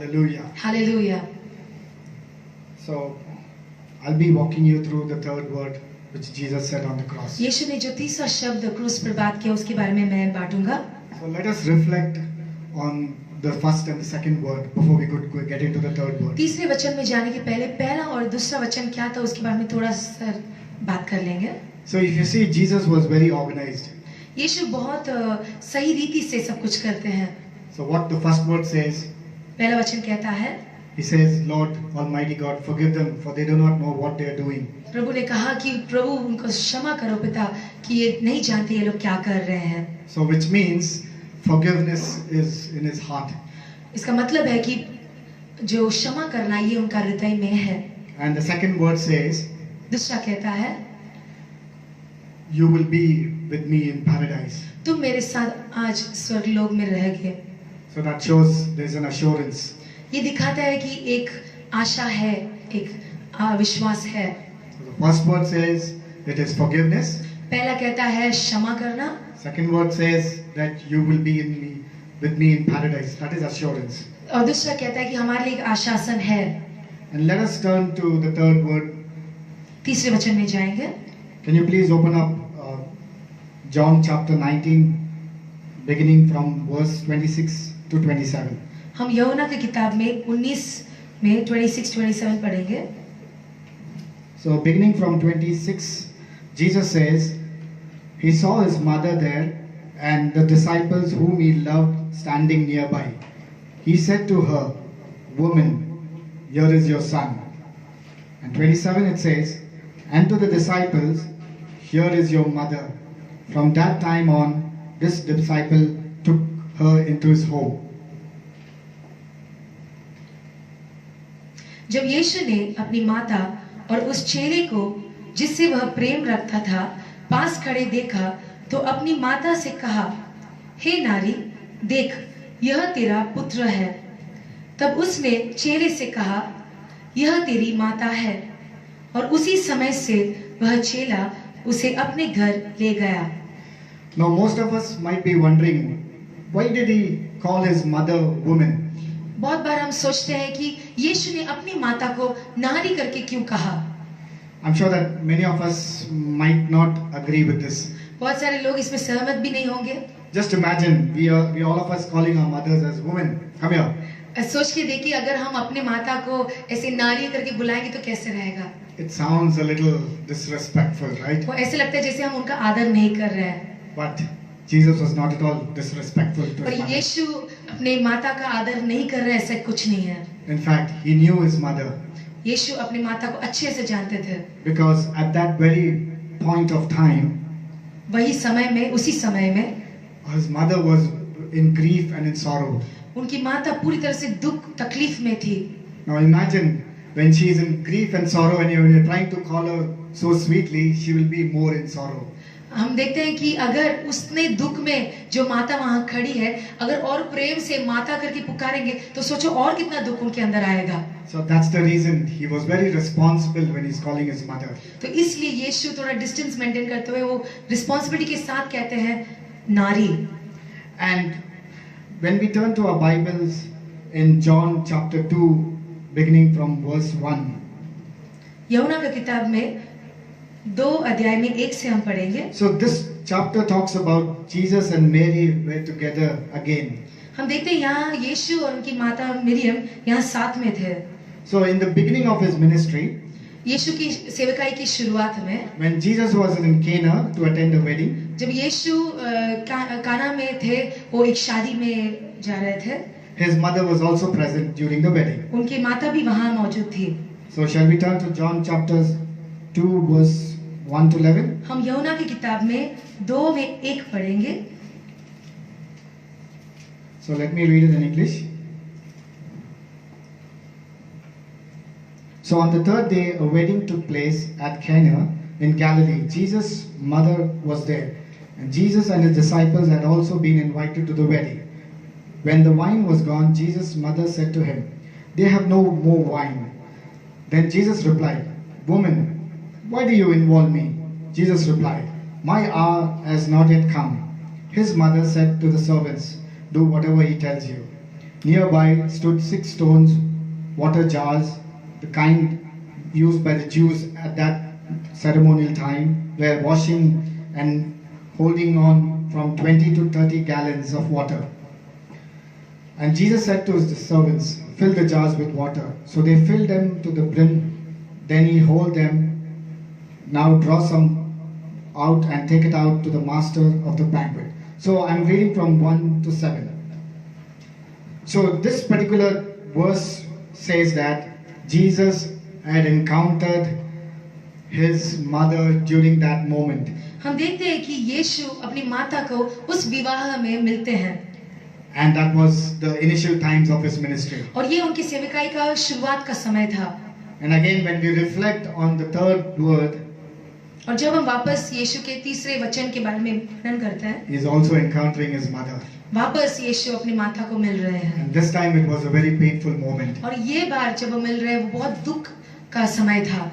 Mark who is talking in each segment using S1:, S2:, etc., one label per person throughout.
S1: Hallelujah.
S2: Hallelujah.
S1: So, I'll be walking you through the third word which Jesus said on the cross.
S2: यीशु ने जो तीसरा शब्द क्रूस पर बात किया उसके बारे में मैं बांटूंगा.
S1: So let us reflect on the first and the second word before we could get into the third word.
S2: तीसरे वचन में जाने के पहले पहला और दूसरा वचन क्या था उसके बारे में थोड़ा सा बात कर लेंगे.
S1: So if you see, Jesus was very organized.
S2: यीशु बहुत सही रीति से सब कुछ करते हैं.
S1: So what the first word says,
S2: पहला वचन कहता है,
S1: he says, Lord Almighty God, forgive them for they do not know what they are doing.
S2: प्रभु ने कहा कि प्रभु उनको क्षमा करो पिता कि ये नहीं जानते ये लोग क्या कर रहे हैं.
S1: So which means forgiveness is in his heart.
S2: इसका मतलब है कि जो क्षमा करना ये उनका हृदय में है.
S1: And the second word says,
S2: दूसरा कहता है,
S1: you will be with me in paradise.
S2: तुम मेरे साथ आज स्वर्गलोक में रहोगे.
S1: So that shows there is an assurance.
S2: ये दिखाता है कि एक आशा है, एक विश्वास है.
S1: So the first word says it is forgiveness.
S2: पहला कहता है क्षमा करना.
S1: Second word says that you will be with me in paradise. That is assurance.
S2: और दूसरा कहता है कि हमारे लिए एक आश्वासन है.
S1: And let us turn to the third word.
S2: तीसरे वचन में जाएंगे.
S1: Can you please open up John chapter 19, beginning from verse 26 to 27.
S2: हम यूहन्ना की किताब में 19 में 26-27 पढ़ेंगे.
S1: So beginning from 26, Jesus says, he saw his mother there and the disciples whom he loved standing nearby. He said to her, woman, here is your son. And 27 it says, and to the disciples, here is your mother. From that time on, this disciple took her into his home.
S2: जब यीशु ने अपनी माता और उस चेले को जिससे वह प्रेम रखता था पास खड़े देखा तो अपनी माता से कहा, हे नारी, देख यह तेरा पुत्र है. तब उसने चेले से कहा, यह तेरी माता है. और उसी समय से वह चेला उसे अपने घर ले गया.
S1: Now most of us might be wondering, why did he call his mother woman?
S2: बहुत बार हम सोचते हैं कि यीशु ने अपनी माता को नारी करके क्यों कहा.
S1: I'm sure that many of us might not agree with this.
S2: बहुत सारे लोग इसमें सहमत भी नहीं होंगे.
S1: Just imagine, we all of us calling our mothers as women. Come here.
S2: सोच के देखिए अगर हम अपने माता को ऐसे नारी करके बुलाएंगे तो कैसे रहेगा.
S1: It sounds a little disrespectful, right?
S2: वो ऐसे लगता है जैसे हम उनका आदर नहीं कर रहे हैं.
S1: But Jesus was not at all disrespectful to
S2: पर
S1: his mother.
S2: यीशु अपने माता का आदर नहीं कर रहे, ऐसा कुछ नहीं है.
S1: In fact, he knew his mother.
S2: यीशु अपनी माता को अच्छे से जानते थे.
S1: Because at that very point of time,
S2: वही समय में, उसी समय में
S1: his mother was in grief and in sorrow.
S2: उनकी माता पूरी तरह से दुख तकलीफ में थी.
S1: Now imagine when she is in grief and sorrow and you're trying to call her so sweetly, she will be more in sorrow.
S2: हम देखते हैं कि अगर उसने दुख में जो माता वहां खड़ी है अगर और प्रेम से माता करके पुकारेंगे तो सोचो और कितना दुख उनके अंदर आएगा.
S1: So that's the reason he was very responsible when he's calling his mother.
S2: तो इसलिए यीशु थोड़ा डिस्टेंस मेंटेन करते हुए वो रिस्पांसिबिलिटी के साथ कहते हैं नारी.
S1: And when we turn to our Bibles in John chapter 2, beginning from verse 1.
S2: यूहन्ना की किताब में 2 अध्याय में 1 से हम पढ़ेंगे.
S1: So this chapter talks about Jesus and Mary were together again.
S2: हम देखते हैं यहाँ यीशु और उनकी माता मरियम यहाँ साथ में थे.
S1: So in the beginning of his ministry,
S2: यीशु की सेवकाई की शुरुआत में
S1: when Jesus was in Cana to attend a wedding,
S2: जब यीशु काना में थे, वो एक शादी में जा रहे थे.
S1: his mother was also present during the wedding.
S2: उनकी माता भी वहाँ मौजूद थी.
S1: So shall we turn to John chapter 2 verse 1 to 11?
S2: हम यूहन्ना की किताब में 2 में 1 पढ़ेंगे.
S1: So let me read it in English. So on the third day, a wedding took place at Cana in Galilee. Jesus' mother was there, and Jesus and his disciples had also been invited to the wedding. When the wine was gone, Jesus' mother said to him, they have no more wine. Then Jesus replied, woman, why do you involve me? Jesus replied, my hour has not yet come. His mother said to the servants, do whatever he tells you. Nearby stood 6 stones, water jars, the kind used by the Jews at that ceremonial time, were washing and holding on from 20 to 30 gallons of water. And Jesus said to his servants, "Fill the jars with water." So they filled them to the brim. Then he told them, "Now draw some out and take it out to the master of the banquet." So I'm reading from 1 to 7. So this particular verse says that Jesus had encountered his mother during that moment.
S2: हम देखते हैं कि यीशु अपनी माता को उस विवाह में मिलते हैं,
S1: And that was the initial times of his ministry.
S2: और ये उनकी सेविकाई का शुरुआत का समय था.
S1: And again, when we reflect on the third word,
S2: और जब हम वापस यीशु के तीसरे वचन के बारे में वर्णन करते हैं,
S1: he is also encountering his mother.
S2: वापस यीशु अपनी माता को मिल रहे हैं.
S1: And this time it was a very painful moment.
S2: और ये बार जब वो मिल रहे हैं, वो बहुत दुख का समय था.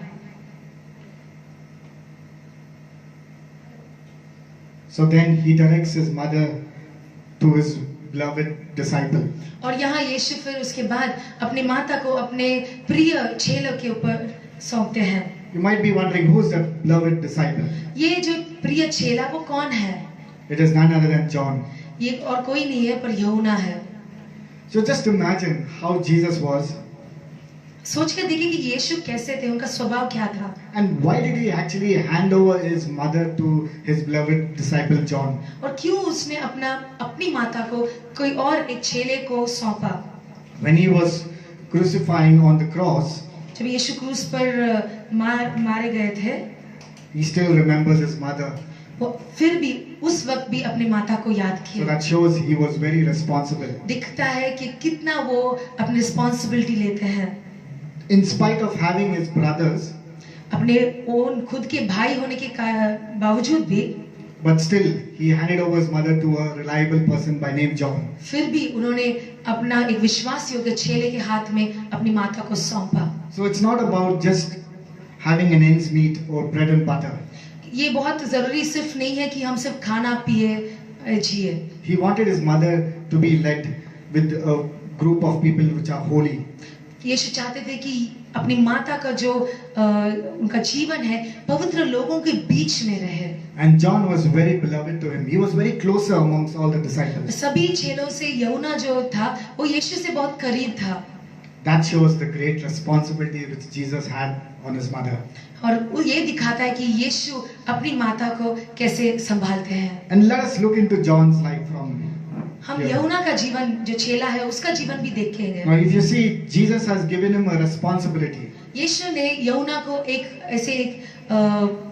S1: So then he directs his mother to his beloved disciple.
S2: और यहाँ यीशु फिर उसके बाद अपनी माता को अपने प्रिय चेलों के ऊपर सौंपते हैं.
S1: You might be wondering, who's the beloved disciple?
S2: ये जो प्रिय चेला वो कौन है?
S1: It is none other than John.
S2: ये और कोई नहीं है पर यूहन्ना है.
S1: So just imagine how Jesus was,
S2: सोच कर देखिए कि यीशु कैसे थे, उनका स्वभाव क्या था,
S1: and why did he actually hand over his mother to his beloved disciple John?
S2: और क्यों उसने अपनी माता को कोई और एक चेले को सौंपा.
S1: When he was crucifying on the cross,
S2: जब यीशु क्रूस पर मारे गए थे,
S1: he still remembers his mother.
S2: वो फिर भी उस वक्त भी अपनी माता को याद
S1: So
S2: किया.
S1: that shows he was very responsible.
S2: दिखता है कि कितना वो अपनी रिस्पॉन्सिबिलिटी लेते हैं.
S1: In spite of having his brothers,
S2: अपने ओन खुद के भाई होने के बावजूद भी,
S1: but still he handed over his mother to a reliable person by name John.
S2: फिर भी उन्होंने अपना एक विश्वास योग्य चेले के हाथ में अपनी माता को सौंपा.
S1: So it's not about just having an ends meet or bread and butter.
S2: ये बहुत जरूरी सिर्फ नहीं है कि हम सिर्फ खाना पिए जिए.
S1: He wanted his mother to be led with a group of people which are holy.
S2: यीशु चाहते थे कि अपनी माता का जो उनका जीवन है पवित्र लोगों के बीच में रहे.
S1: And John was very beloved to him. He was very closer amongst all the disciples.
S2: सभी चेलों से यूहन्ना जो था वो यीशु से बहुत करीब था.
S1: That shows the great responsibility which Jesus had on his mother.
S2: और वो ये दिखाता है कि यीशु अपनी माता को कैसे संभालते हैं.
S1: And let us look into John's life from
S2: हम
S1: here.
S2: यूहन्ना का जीवन जो चेला है उसका जीवन भी देखेंगे.
S1: Now if you see, Jesus has given him a responsibility.
S2: यीशु ने यूहन्ना को एक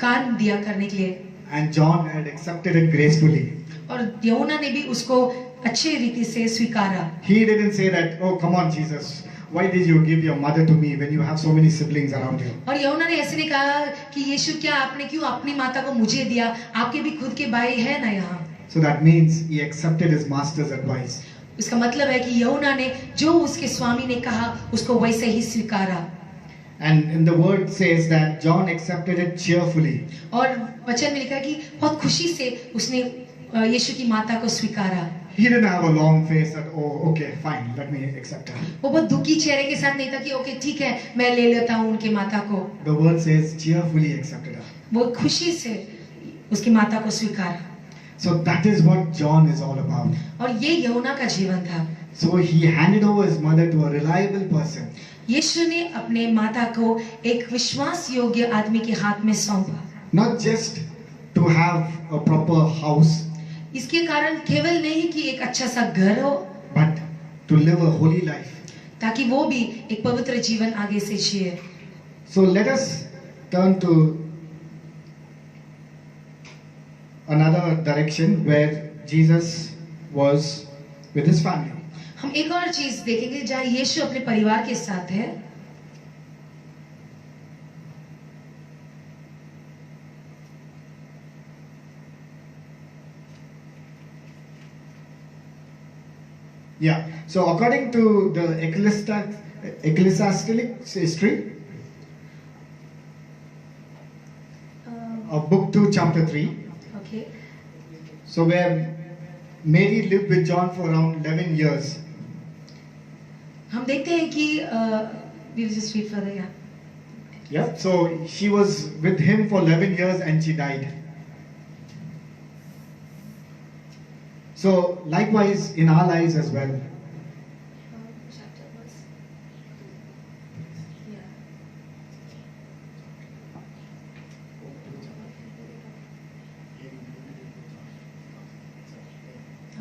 S2: काम दिया करने के लिए,
S1: And John had accepted it gracefully.
S2: और यूहन्ना ने भी उसको अच्छे रीति से स्वीकारा.
S1: He didn't say that, "Oh, come on, Jesus. Why did you give your mother to me when you have so many siblings around you?"
S2: और यूहन्ना ने ऐसे नहीं कहा कि यीशु क्या आपने क्यों अपनी माता को मुझे दिया, आपके भी खुद के भाई है ना यहाँ.
S1: So that means he accepted his master's advice.
S2: उसका मतलब है कि यूहन्ना ने जो उसके स्वामी ने कहा उसको वैसे ही स्वीकारा.
S1: And in the word says that John accepted it cheerfully.
S2: और वचन में लिखा है कि बहुत खुशी से उसने यीशु की माता को स्वीकारा.
S1: He didn't have a long face that, "Oh, okay, fine, let me accept her."
S2: वो बहुत दुखी चेहरे के साथ नहीं था कि ओके ठीक है मैं ले लेता हूँ उनके माता को.
S1: The word says cheerfully accepted her.
S2: वो खुशी से उसकी माता को स्वीकारा.
S1: So that is what John is all about.
S2: और ये यूहन्ना का जीवन था.
S1: So he handed over his mother to a reliable person.
S2: यीशु ने अपने माता को एक विश्वास योग्य आदमी के हाथ में सौंपा.
S1: Not just to have a proper house,
S2: इसके कारण केवल नहीं कि एक अच्छा सा घर हो,
S1: but to live a holy life.
S2: ताकि वो भी एक पवित्र जीवन आगे से जिए.
S1: So let us turn to another direction where Jesus was with his family.
S2: हम एक और चीज देखेंगे जहाँ यीशु अपने परिवार के साथ है.
S1: Yeah. So according to the ecclesiastic history, of book 2, chapter 3.
S2: Okay.
S1: So where Mary lived with John for around 11 years.
S2: हम देखते हैं कि we'll just read further, yeah.
S1: Yeah. So she was with him for 11 years and she died. So likewise in our lives as well.
S2: Chapter verse. Yeah.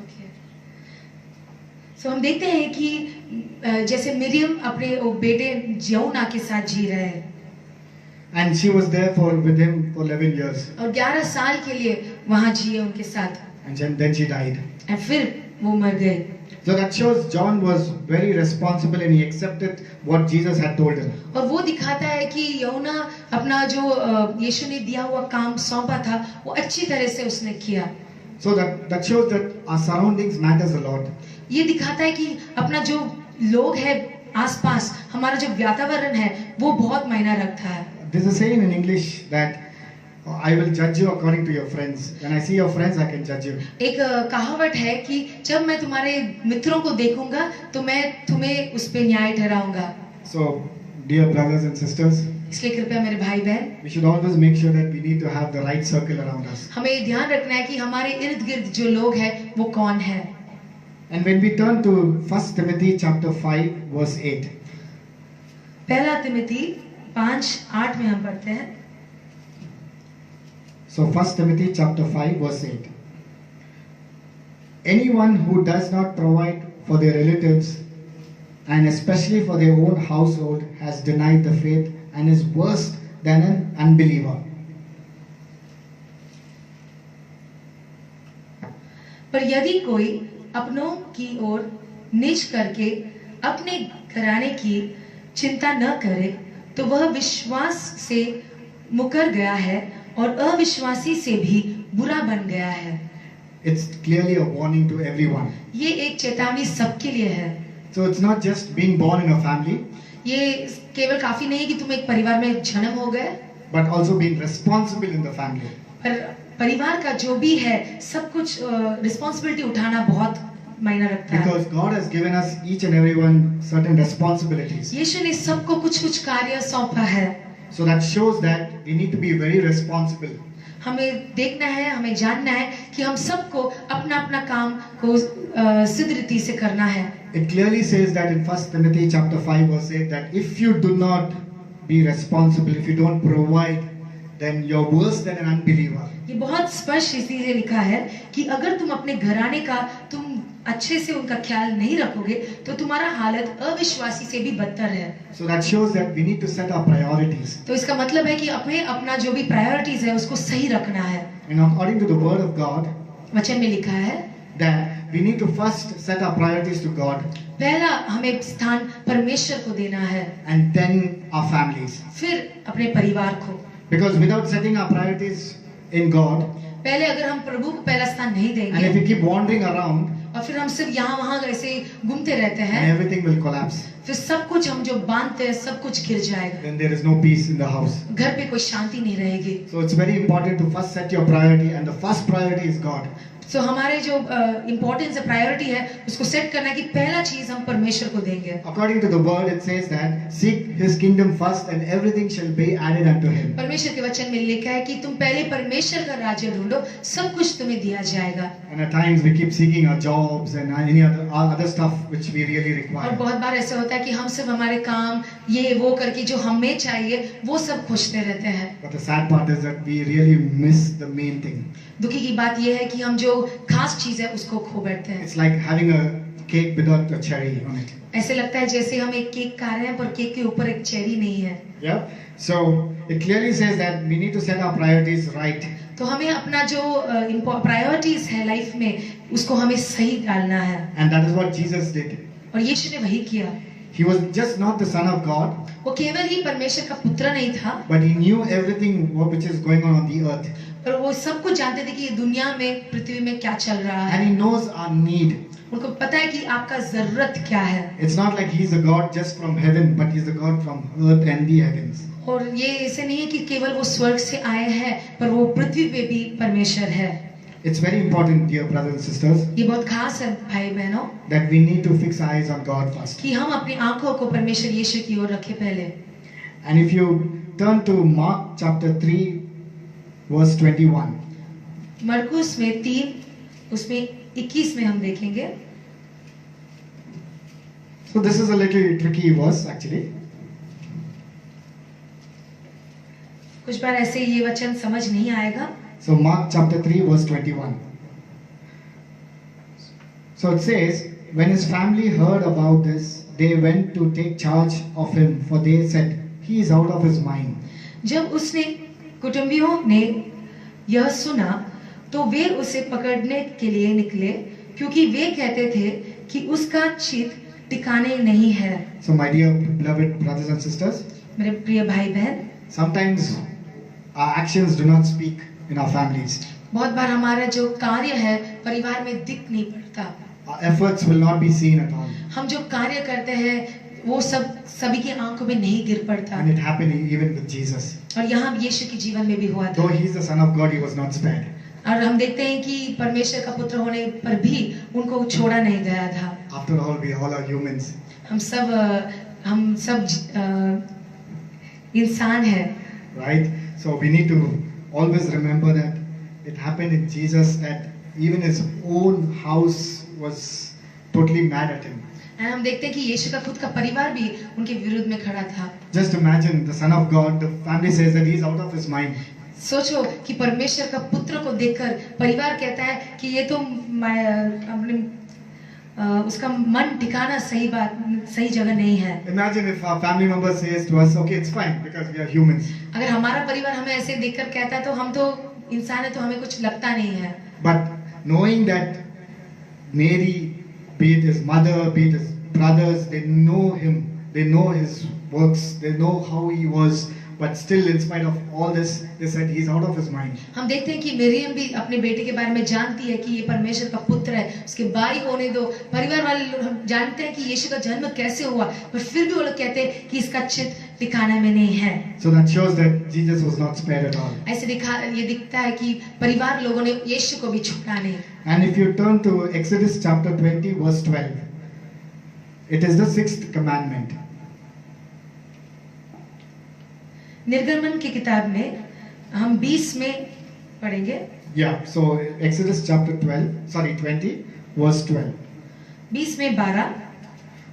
S2: Okay. So हम देखते हैं कि जैसे Miriam अपने वो बेटे यौना के साथ जी रहे हैं
S1: And she was there with him for 11 years.
S2: और 11 साल के लिए वहाँ जिए उनके साथ
S1: And then she died.
S2: और फिर वो मर गए.
S1: So that shows John was very responsible and he accepted what Jesus had told him.
S2: और वो दिखाता है कि यौना अपना जो यीशु ने दिया हुआ काम सौंपा था वो अच्छी तरह से उसने किया.
S1: So that shows that our surroundings matters a lot.
S2: ये दिखाता है कि अपना जो लोग है आसपास हमारा जो वातावरण है वो बहुत मायना रखता है.
S1: There's a saying in English that I will judge you according to your friends. When I see your friends, I can judge you.
S2: एक कहावत है कि जब मैं तुम्हारे मित्रों को देखूंगा तो मैं तुम्हें उस पे न्याय ठहराऊंगा.
S1: So, dear brothers and sisters,
S2: इसलिए कृपया मेरे भाई बहन
S1: we should always make sure that we need to have the right circle around us.
S2: हमें ध्यान रखना है कि हमारे इर्द गिर्द जो लोग हैं वो कौन है.
S1: And when we turn to 1 Timothy chapter 5 verse 8.
S2: पहला तिमोथी 5:8 में हम पढ़ते हैं.
S1: So 1 Timothy chapter 5 verse 8. Anyone who does not provide for their relatives and especially for their own household has denied the faith and is worse than an unbeliever.
S2: पर यदि कोई अपनों की ओर निज करके अपने घराने की चिंता न करे तो वह विश्वास से मुकर गया है और अविश्वासी से भी बुरा बन गया है.
S1: It's clearly a warning to everyone.
S2: ये एक चेतावनी सबके लिए है.
S1: So it's not just being born in a family,
S2: ये केवल काफी नहीं कि तुम एक परिवार में जन्म हो गए,
S1: but also being responsible in the family.
S2: पर परिवार का जो भी है सब कुछ रिस्पॉन्सिबिलिटी उठाना बहुत मायना रखता है.
S1: Because God has given us each and everyone certain responsibilities.
S2: यीशु ने सबको कुछ-कुछ कार्य सौंपा है.
S1: So that shows that we need to be very responsible.
S2: हमें देखना है, हमें जानना है कि हम सबको अपना अपना काम को सिद्ध रीति से करना है.
S1: It clearly says that in 1 Timothy chapter 5 verse 8 that if you do not be responsible, if you don't provide, then you're worse than an unbeliever.
S2: ये बहुत स्पष्ट इसीलिए लिखा है कि अगर तुम अपने घराने का तुम अच्छे से उनका ख्याल नहीं रखोगे तो तुम्हारा हालत अविश्वासी से भी बदतर है.
S1: So that shows that we need to set our priorities.
S2: तो इसका मतलब है कि हमें अपना जो भी प्रायोरिटीज है उसको सही रखना है.
S1: And according to the word of God,
S2: वचन में लिखा है
S1: that we need to first set our priorities to God
S2: पहला हमें स्थान परमेश्वर को देना है,
S1: and then our families.
S2: फिर अपने परिवार को.
S1: Because without setting our priorities in God,
S2: पहले अगर हम प्रभु को पहला स्थान नहीं
S1: and if
S2: देंगे
S1: we keep wandering around,
S2: और फिर हम सिर्फ यहाँ वहाँ ऐसे घूमते रहते
S1: then
S2: हैं
S1: everything will collapse.
S2: फिर सब कुछ हम जो बांधते हैं सब कुछ गिर जाएगा.
S1: Then there is no peace in the house.
S2: घर पे कोई शांति नहीं रहेगी.
S1: So it's very important to first set your priority, and the first priority is God.
S2: तो हमारे जो इम्पोर्टेंस है, प्रायोरिटी है, उसको सेट करना है कि पहला चीज हम परमेश्वर को देंगे.
S1: According to the word, it says that seek His kingdom first, and everything shall be added unto Him.
S2: परमेश्वर के वचन में लिखा है कि तुम पहले परमेश्वर का राज्य ढूंढो, सब कुछ तुम्हें दिया जाएगा.
S1: And at times we keep seeking our jobs and any other stuff which we really
S2: और
S1: require.
S2: बहुत बार ऐसा होता है कि हम सिर्फ हमारे काम ये वो करके जो हमें चाहिए वो सब खोजते रहते हैं.
S1: But the sad part is that we really miss the main thing.
S2: दुखी की बात यह है कि हम जो खास चीज है उसको खो बैठते हैं.
S1: It's like having a cake without a cherry on it.
S2: ऐसे लगता है जैसे हम एक केक खा रहे हैं पर केक के ऊपर एक चेरी नहीं है.
S1: Yeah. So it clearly says that we need to set our priorities right.
S2: तो हमें अपना जो प्रायोरिटीज है लाइफ में उसको हमें सही डालना है.
S1: And that is what Jesus did.
S2: और यीशु ने वही किया.
S1: He was just not the son of God,
S2: वो केवल ही परमेश्वर का पुत्र नहीं था,
S1: but he knew everything which is going on the earth.
S2: पर वो सब कुछ जानते थे कि ये दुनिया में पृथ्वी में क्या चल रहा है.
S1: And he knows our need.
S2: उनको पता है कि आपका जरूरत क्या है.
S1: It's not like he's a God just from heaven, but he's a God from earth and the heavens.
S2: और ये ऐसे नहीं है कि केवल वो स्वर्ग से आए हैं, पर वो पृथ्वी पे भी परमेश्वर है.
S1: It's very important, dear brothers and sisters,
S2: ये बहुत खास है भाई बहनों,
S1: that we need to fix our eyes on God first.
S2: कि हम अपनी आंखों को परमेश्वर यीशु की ओर रखें पहले।
S1: And if you turn to Mark chapter 3, verse 21.
S2: मरकुस में 3 उसमें 21 में हम देखेंगे।
S1: So this is a little tricky verse actually.
S2: कुछ बार ऐसे ये वचन समझ नहीं आएगा।
S1: So Mark chapter 3 verse 21. So it says, when his family heard about this, they went to take charge of him, for they said, he is out of his mind.
S2: जब उसने कुटुंबियों ने यह सुना तो वे उसे पकड़ने के लिए निकले, क्योंकि वे कहते थे कि उसका चित्त ठिकाने नहीं है।
S1: So my dear beloved brothers and sisters,
S2: मेरे प्रिय भाई बहन,
S1: sometimes our actions do not speak in our families.
S2: बहुत बार हमारा जो कार्य है परिवार में दिख नहीं पड़ता।
S1: Our efforts will not be seen at all.
S2: हम जो कार्य करते हैं वो सब सभी की आंखों में नहीं गिर पड़ता।
S1: And it happened even with Jesus.
S2: और यहाँ यीशु के जीवन में भी हुआ था।
S1: Though he is the Son of God, he was not spared.
S2: और हम देखते हैं कि परमेश्वर का पुत्र होने पर भी उनको छोड़ा नहीं गया था।
S1: After all, we all are humans.
S2: हम सब इंसान हैं।
S1: Right? So we need to always remember that it happened in Jesus, that even his own house was totally mad at him.
S2: और हम देखते हैं कि यीशु का खुद का परिवार भी उनके विरुद्ध में खड़ा था।
S1: Just imagine the Son of God, the family says that he is out of his mind.
S2: सोचो कि परमेश्वर का पुत्र को देखकर परिवार कहता है कि ये तो उसका मन ठिकाना सही जगह नहीं है।
S1: Imagine if our family member says to us, okay, it's fine because we are humans.
S2: अगर हमारा परिवार हमें ऐसे देखकर कहता है तो हम तो इंसान है तो हमें कुछ लगता नहीं है।
S1: But knowing that Mary, be it his mother, be it his brothers, they know him, they know his works, they know how he was, but still in spite of all this, they said he's out of his mind.
S2: हम देखते हैं कि मरियम भी अपने बेटे के बारे में जानती है कि ये परमेश्वर का पुत्र है, उसके भाई होने दो। परिवार वाले लोग जानते हैं कि यीशु का जन्म कैसे हुआ, पर फिर भी वो लोग कहते हैं कि इसका चित्त ठिकाने में नहीं है।
S1: So that shows that Jesus was not spared at all.
S2: ऐसे ये दिखता है कि परिवार लोगों ने यीशु को भी छोड़ा नहीं।
S1: And if you turn to Exodus chapter 20 verse 12, it is the 6th commandment.
S2: निर्गमन की किताब में हम 20 में पढ़ेंगे।
S1: Yeah, so Exodus chapter 20 verse 12.
S2: 20 में 12।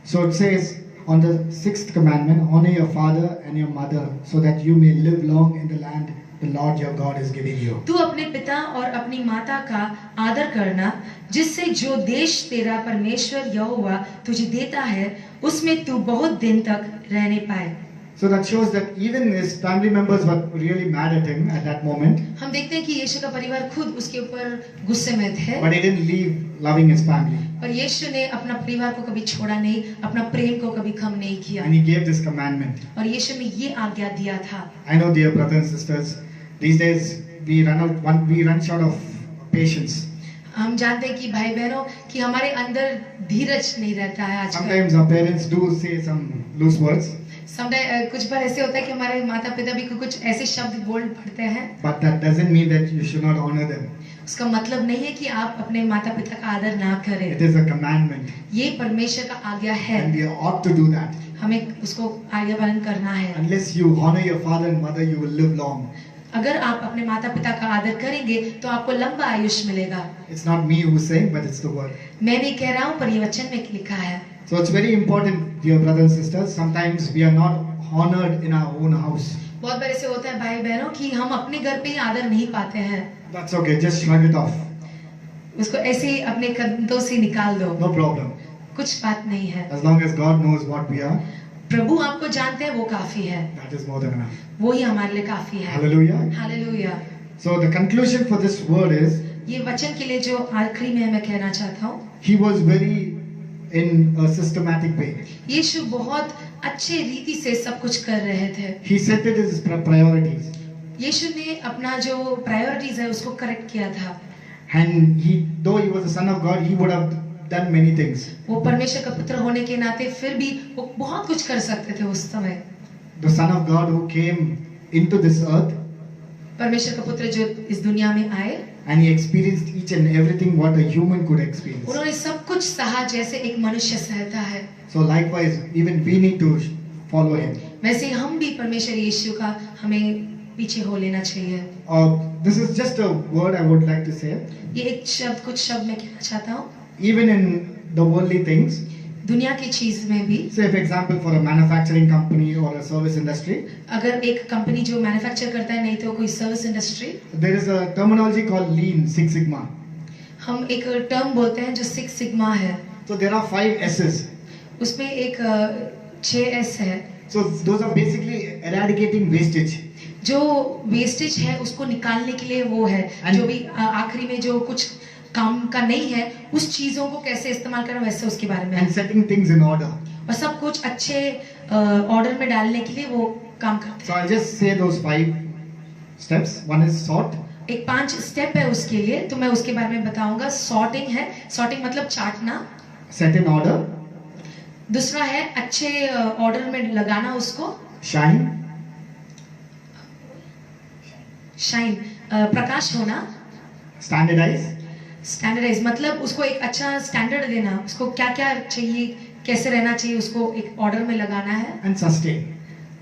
S1: So it says, on the 6th commandment, honor your father and your mother, so that you may live long in the land the Lord your God is giving you.
S2: तू अपने पिता और अपनी माता का आदर करना, जिससे जो देश तेरा परमेश्वर यहोवा तुझे देता है उसमें तू बहुत दिन तक रहने पाए।
S1: So that shows that even his family members were really mad at him at that moment.
S2: हम देखते हैं कि यीशु का परिवार खुद उसके ऊपर गुस्से में थे।
S1: But he didn't leave loving his family.
S2: पर यीशु ने अपना परिवार को कभी छोड़ा नहीं, अपना प्रेम को कभी कम नहीं किया।
S1: And he gave this commandment.
S2: और यीशु ने ये आज्ञा दिया था।
S1: I know, dear brothers and sisters, these days we run short of patience.
S2: हम जानते हैं कि भाई बहनों कि हमारे अंदर धीरज नहीं रहता है आजकल।
S1: Sometimes our parents do say some loose words.
S2: कुछ बार ऐसे होता है कि हमारे माता पिता भी कुछ ऐसे शब्द बोल पड़ते हैं।
S1: But that doesn't mean that you should not honor them.
S2: उसका मतलब नहीं है कि आप अपने माता पिता का आदर ना करें।
S1: It is a commandment.
S2: ये परमेश्वर का आज्ञा है।
S1: And we ought to do that.
S2: हमें उसको आज्ञा पालन करना है।
S1: Unless you honor your father and mother, you will live long.
S2: अगर आप अपने माता पिता का आदर करेंगे तो आपको लंबा आयुष्य मिलेगा।
S1: It's not me who's saying, but it's the word.
S2: मैं नहीं कह रहा हूँ पर ये वचन में लिखा है।
S1: So it's very important, dear brothers and sisters. Sometimes we are not honored in our own house.
S2: बहुत बार ऐसे होता है भाई बहनों कि हम अपने घर पे ही आदर नहीं पाते हैं।
S1: That's okay. Just shrug it off.
S2: उसको ऐसे ही अपने कंधों से निकाल दो।
S1: No problem.
S2: कुछ बात नहीं है।
S1: As long as God knows what we are,
S2: प्रभु आपको जानते हैं वो काफी है।
S1: that is more than enough.
S2: वो ही हमारे लिए काफी है।
S1: Hallelujah.
S2: Hallelujah.
S1: So the conclusion for this word is,
S2: ये वचन के लिए जो आखिरी में मैं कहना चाहता हूँ,
S1: he was very in a systematic way.
S2: यीशु बहुत अच्छे रीति से सब कुछ कर रहे थे।
S1: He set it as priorities.
S2: यीशु ने अपना जो प्रायोरिटीज है उसको करेक्ट किया था।
S1: And though he was the Son of God, he would have done many things.
S2: वो परमेश्वर का पुत्र होने के नाते फिर भी वो बहुत कुछ कर सकते थे उस समय।
S1: The Son of God who came into this earth,
S2: परमेश्वर का पुत्र जो इस दुनिया में आए,
S1: and he experienced each and everything what a human could experience.
S2: उन्होंने सब कुछ सहा जैसे एक मनुष्य सहता है।
S1: So likewise, even we need to follow him.
S2: वैसे ही हम भी परमेश्वर यीशु का हमें पीछे हो लेना चाहिए।
S1: This is just a word I would like to say.
S2: ये एक शब्द, कुछ शब्द मैं कहना चाहता हूँ।
S1: Even in the worldly things,
S2: दुनिया की चीज में भी,
S1: say for example for a manufacturing company or a service industry,
S2: अगर एक कंपनी जो मैन्युफैक्चर करता है, नहीं तो कोई service industry,
S1: there is a terminology called Lean Six Sigma.
S2: हम एक टर्म बोलते हैं जो 6 सिग्मा है।
S1: So there are 5 S's.
S2: उसमें एक 6 S है।
S1: So those are basically eradicating wastage.
S2: जो वेस्टेज है उसको निकालने के लिए वो है,
S1: And-
S2: जो भी आखिरी में जो कुछ काम का नहीं है उस चीजों को कैसे इस्तेमाल करना, वैसे उसके बारे में है।
S1: And setting things in order.
S2: और सब कुछ अच्छे ऑर्डर में डालने के लिए वो काम करते
S1: So I'll just say those 5 steps. One is sort.
S2: हैं। एक 5 स्टेप है उसके लिए, तो मैं उसके बारे में बताऊंगा। सॉर्टिंग है, सॉर्टिंग मतलब चाटना।
S1: Set in order.
S2: दूसरा है अच्छे ऑर्डर में लगाना उसको।
S1: Shine.
S2: शाइन, प्रकाश होना।
S1: Standardize.
S2: स्टैंडर्डाइज मतलब उसको एक अच्छा स्टैंडर्ड देना, उसको क्या क्या चाहिए, कैसे रहना चाहिए, उसको एक ऑर्डर में लगाना है।
S1: And sustain.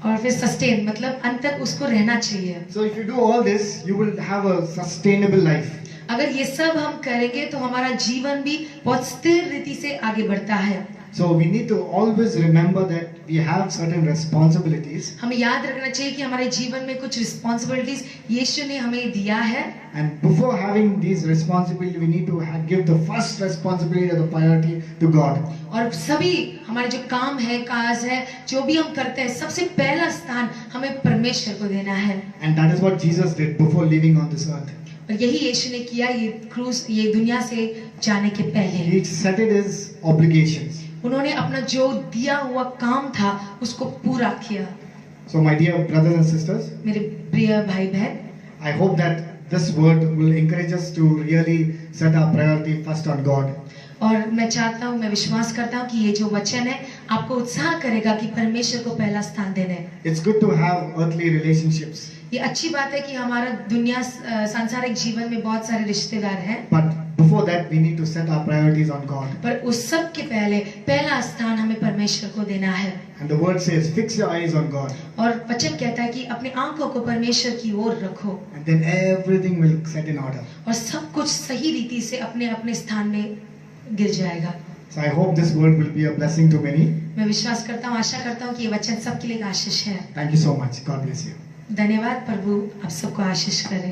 S2: और फिर सस्टेन मतलब अंत तक उसको रहना चाहिए।
S1: So if you do all this, you will have a sustainable life.
S2: अगर ये सब हम करेंगे तो हमारा जीवन भी बहुत स्थिर रीति से आगे बढ़ता है।
S1: So we need to always remember that we have certain responsibilities,
S2: हमें याद रखना चाहिए कि हमारे जीवन में कुछ रिस्पॉन्सिबिलिटीज यीशु ने हमें दिया है।
S1: and before having these responsibilities, we need to give the first responsibility or the priority to God.
S2: और सभी हमारे जो काम है, काज है, जो भी हम करते हैं, सबसे पहला स्थान हमें परमेश्वर को देना है।
S1: And that is what Jesus did before living on this earth.
S2: और यही यीशु ने किया ये क्रूस, ये दुनिया से जाने के पहले।
S1: He set it his obligations.
S2: उन्होंने अपना जो दिया हुआ काम था उसको पूरा किया।
S1: So my dear brothers and sisters,
S2: मेरे प्रिय भाई बहन,
S1: I hope that this word will encourage us to really set our priority first on God.
S2: और मैं चाहता हूँ, मैं विश्वास करता हूँ कि ये जो वचन है आपको उत्साह करेगा कि परमेश्वर को पहला स्थान देना है।
S1: It's good to have earthly relationships,
S2: ये अच्छी बात है कि हमारा दुनिया सांसारिक जीवन में बहुत सारे रिश्तेदार हैं,
S1: but before that we need to set our priorities on God.
S2: पर उस सब के पहले पहला स्थान हमें परमेश्वर को देना है।
S1: And the word says, fix your eyes on God,
S2: और वचन कहता है कि अपनी आंखों को परमेश्वर की ओर रखो
S1: and then everything will set in order.
S2: और सब कुछ सही रीति से अपने अपने स्थान में गिर जाएगा।
S1: So I hope this word will be a blessing to many.
S2: मैं विश्वास करता हूँ, आशा करता हूँ कि ये वचन सबके लिए एक आशीष है।
S1: Thank you so much. God bless you.
S2: धन्यवाद प्रभु, आप सबको आशीष करे।